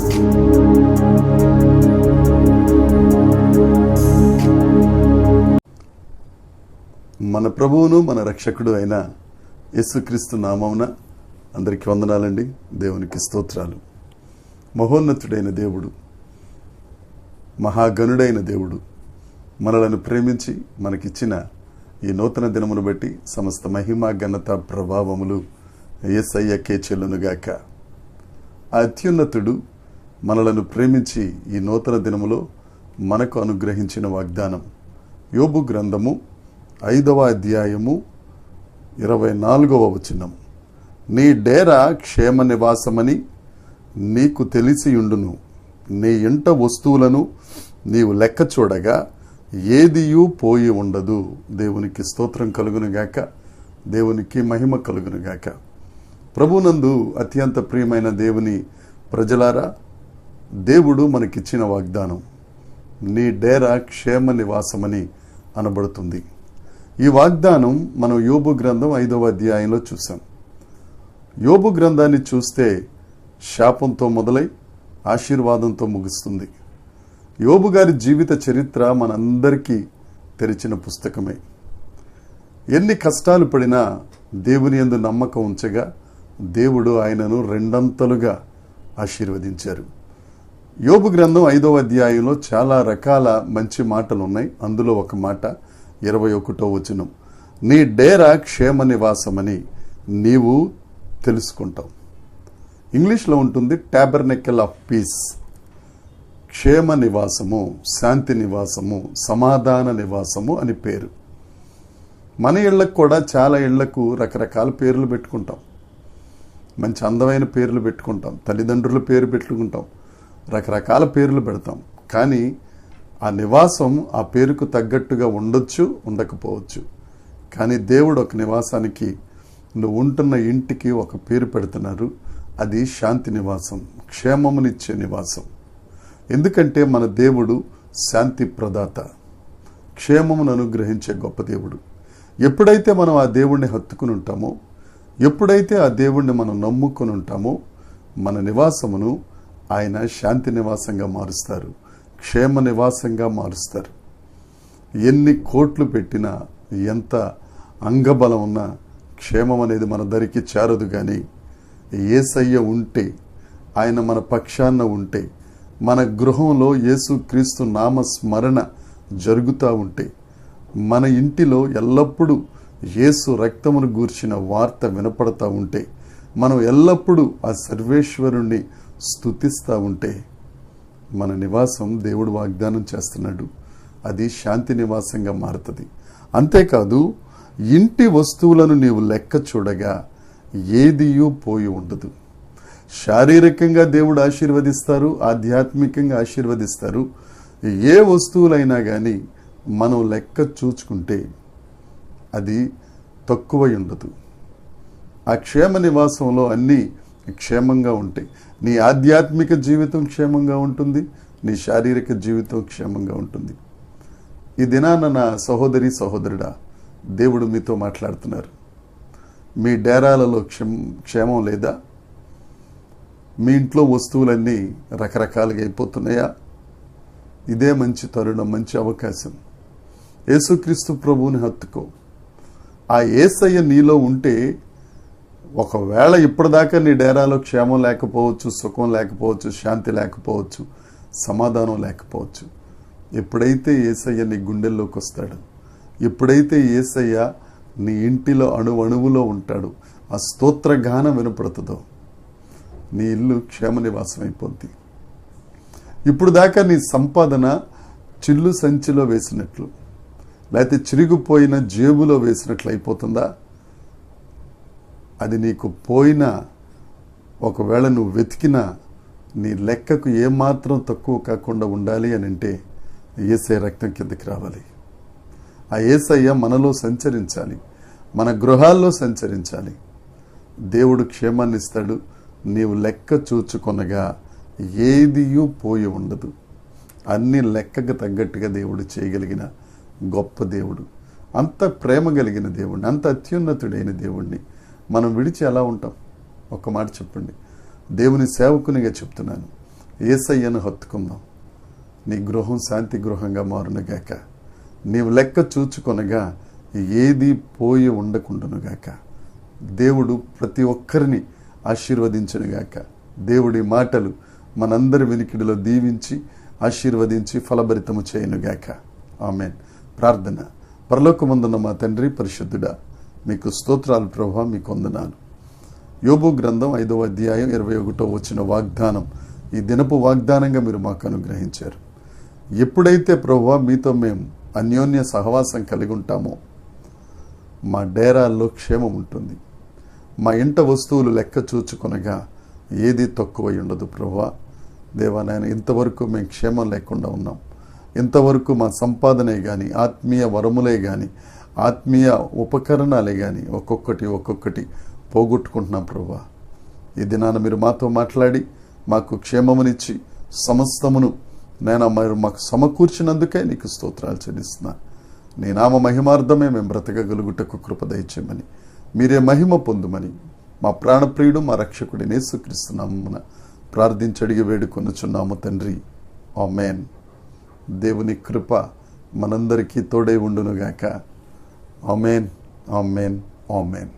మన ప్రభువును మన రక్షకుడు అయిన యేసుక్రీస్తు నామమున అందరికీ వందనాలండి. దేవునికి స్తోత్రాలు. మహోన్నతుడైన దేవుడు, మహాగణుడైన దేవుడు మనలను ప్రేమించి మనకిచ్చిన ఈ నూతన దినమును బట్టి సమస్త మహిమ ఘనత ప్రభావములు యేసయ్యకే చెల్లునుగాక. ఆ అత్యున్నతుడు మనలను ప్రేమించి ఈ నూతన దినములో మనకు అనుగ్రహించిన వాగ్దానం యోబు గ్రంథము 5వ అధ్యాయము 24వ వచనం. నీ డేరా క్షేమ నివాసమని నీకు తెలిసియుండును, నీ ఇంట వస్తువులను నీవు లెక్క చూడగా ఏదియూ పోయి ఉండదు. దేవునికి స్తోత్రం కలుగునుగాక, దేవునికి మహిమ కలుగునుగాక. ప్రభునందు అత్యంత ప్రియమైన దేవుని ప్రజలారా, దేవుడు మనకిచ్చిన వాగ్దానం నీ డేరా క్షేమ నివాసమని అనబడుతుంది. ఈ వాగ్దానం మనం యోబు గ్రంథం 5వ అధ్యాయంలో చూసాం. యోబు గ్రంథాన్ని చూస్తే శాపంతో మొదలై ఆశీర్వాదంతో ముగుస్తుంది. యోబు గారి జీవిత చరిత్ర మనందరికీ తెరిచిన పుస్తకమే. ఎన్ని కష్టాలు పడినా దేవుని యందు నమ్మకం ఉంచగా దేవుడు ఆయనను రెండంతలుగా ఆశీర్వదించారు. యోబు గ్రంథం 5వ అధ్యాయంలో చాలా రకాల మంచి మాటలు ఉన్నాయి. అందులో ఒక మాట 21వ వచనం. నీ డేరా క్షేమ నివాసమని నీవు తెలుసుకుంటావు. ఇంగ్లీష్లో ఉంటుంది టాబర్నెకల్ ఆఫ్ పీస్. క్షేమ నివాసము, శాంతి నివాసము, సమాధాన నివాసము అని పేరు. మన ఇళ్లకు కూడా చాలా ఇళ్లకు రకరకాల పేర్లు పెట్టుకుంటాం. మంచి అందమైన పేర్లు పెట్టుకుంటాం, తల్లిదండ్రుల పేరు పెట్టుకుంటాం, రకరకాల పేర్లు పెడతాం. కానీ ఆ నివాసం ఆ పేరుకు తగ్గట్టుగా ఉండొచ్చు, ఉండకపోవచ్చు. కానీ దేవుడు ఒక నివాసానికి, నువ్వు ఉంటున్న ఇంటికి ఒక పేరు పెడుతున్నారు. అది శాంతి నివాసం, క్షేమమునిచ్చే నివాసం. ఎందుకంటే మన దేవుడు శాంతి ప్రదాత, క్షేమమును అనుగ్రహించే గొప్ప దేవుడు. ఎప్పుడైతే మనం ఆ దేవుణ్ణి హత్తుకుని ఉంటామో, ఎప్పుడైతే ఆ దేవుణ్ణి మనం నమ్ముకుని ఉంటామో, మన నివాసమును ఆయన శాంతి నివాసంగా మారుస్తారు, క్షేమ నివాసంగా మారుస్తారు. ఎన్ని కోట్లు పెట్టినా, ఎంత అంగబలం ఉన్నా క్షేమం అనేది మన దరికి చేరదు. కానీ యేసయ్య ఉంటే, ఆయన మన పక్షాన ఉంటే, మన గృహంలో యేసుక్రీస్తు నామ స్మరణ జరుగుతూ ఉంటే, మన ఇంటిలో ఎల్లప్పుడూ యేసు రక్తమును గూర్చిన వార్త వినపడతా ఉంటే, మనం ఎల్లప్పుడూ ఆ సర్వేశ్వరుణ్ణి స్తుతిస్తూ ఉంటే, మన నివాసం దేవుడు వాగ్దానం చేస్తున్నాడు, అది శాంతి నివాసంగా మారుతుంది. అంతేకాదు, ఇంటి వస్తువులను నీవు లెక్క చూడగా ఏదియూ పోయి ఉండదు. శారీరకంగా దేవుడు ఆశీర్వదిస్తారు, ఆధ్యాత్మికంగా ఆశీర్వదిస్తారు. ఏ వస్తువులైనా కానీ మనం లెక్క చూచుకుంటే అది తక్కువై ఉండదు. ఆ క్షేమ నివాసంలో అన్నీ క్షేమంగా ఉంటాయి. నీ ఆధ్యాత్మిక జీవితం క్షేమంగా ఉంటుంది, నీ శారీరక జీవితం క్షేమంగా ఉంటుంది. ఈ దినాన నా సహోదరి సహోదరుడా, దేవుడు మీతో మాట్లాడుతున్నారు. మీ డేరాలలో క్షేమం లేదా? మీ ఇంట్లో వస్తువులన్నీ రకరకాలుగా అయిపోతున్నాయా? ఇదే మంచి తరుణం, మంచి అవకాశం. యేసుక్రీస్తు ప్రభువుని హత్తుకో. ఆ యేసయ్య నీలో ఉంటే, ఒకవేళ ఇప్పటిదాకా నీ డేరాలో క్షేమం లేకపోవచ్చు, సుఖం లేకపోవచ్చు, శాంతి లేకపోవచ్చు, సమాధానం లేకపోవచ్చు. ఎప్పుడైతే యేసయ్య నీ గుండెల్లోకి వస్తాడు, ఎప్పుడైతే యేసయ్య నీ ఇంటిలో అణువణువులో ఉంటాడు, ఆ స్తోత్రగానం వినపడుతుందో, నీ ఇల్లు క్షేమ నివాసం అయిపోద్ది. ఇప్పుడు దాకా నీ సంపాదన చిల్లు సంచిలో వేసినట్లు, లేకపోతే చిరిగిపోయిన జేబులో వేసినట్లు అయిపోతుందా? అది నీకు పోయినా, ఒకవేళ నువ్వు వెతికినా, నీ లెక్కకు ఏమాత్రం తక్కువ కాకుండా ఉండాలి అని అంటే యేసయ్య రక్తం కిందకి రావాలి. ఆ యేసయ్య మనలో సంచరించాలి, మన గృహాల్లో సంచరించాలి. దేవుడు క్షేమాన్ని ఇస్తాడు. నీవు లెక్క చూచుకొనగా ఏదియూ పోయి ఉండదు. అన్ని లెక్కకు తగ్గట్టుగా దేవుడు చేయగలిగిన గొప్ప దేవుడు, అంత ప్రేమ కలిగిన దేవుడిని, అంత అత్యున్నతుడైన దేవుణ్ణి మనం విడిచి ఎలా ఉంటాం? ఒక్క మాట చెప్పండి. దేవుని సేవకునిగా చెప్తున్నాను, యేసయ్యను హత్తుకుందాం. నీ గృహం శాంతి గృహంగా మారునుగాక. నీవు లెక్క చూచుకొనగా ఏది పోయి ఉండకుండానుగాక. దేవుడు ప్రతి ఒక్కరిని ఆశీర్వదించునుగాక. దేవుడి మాటలు మనందరి వినికిడిలో దీవించి ఆశీర్వదించి ఫలభరితము చేయనుగాక. ఆమేన్. ప్రార్థన. పరలోకమందున్న మా తండ్రి పరిశుద్ధుడా, మీకు స్తోత్రాలు ప్రభువా, మీకు వందనాలు. యోబు గ్రంథం 5వ అధ్యాయం 21వ వచన వాగ్దానం ఈ దినపు వాగ్దానంగా మీరు మాకు అనుగ్రహించారు. ఎప్పుడైతే ప్రభువా మీతో మేము అన్యోన్య సహవాసం కలిగి ఉంటామో మా డేరాల్లో క్షేమం ఉంటుంది. మా ఇంట వస్తువులు లెక్క చూచుకొనగా ఏది తక్కువై ఉండదు ప్రభువా. దేవా నాయన, ఇంతవరకు మేము క్షేమం లేకుండా ఉన్నాం. ఇంతవరకు మా సంపాదనే కానీ, ఆత్మీయ వరములే కానీ, ఆత్మీయ ఉపకరణాలే కానీ ఒక్కొక్కటి పోగొట్టుకుంటున్నాం ప్రభువా. ఈ దినాన మీరు మాతో మాట్లాడి మాకు క్షేమమునిచ్చి సమస్తమును నేను మీరు మాకు సమకూర్చినందుకే నీకు స్తోత్రాలు చెల్లిస్తున్నా. నీ నామ మహిమార్థమే మేము బ్రతకగలుగుటకు కృప దయచేయమని, మీరే మహిమ పొందుమని మా ప్రాణప్రియుడు మా రక్షకుడి యేసుక్రీస్తు నామమున ప్రార్థించి అడిగి వేడుకొనుచున్నాము తండ్రి. ఆమేన్. దేవుని కృప మనందరికీ తోడై ఉండునుగాక. ఆమేన్, ఆమేన్, ఆమేన్.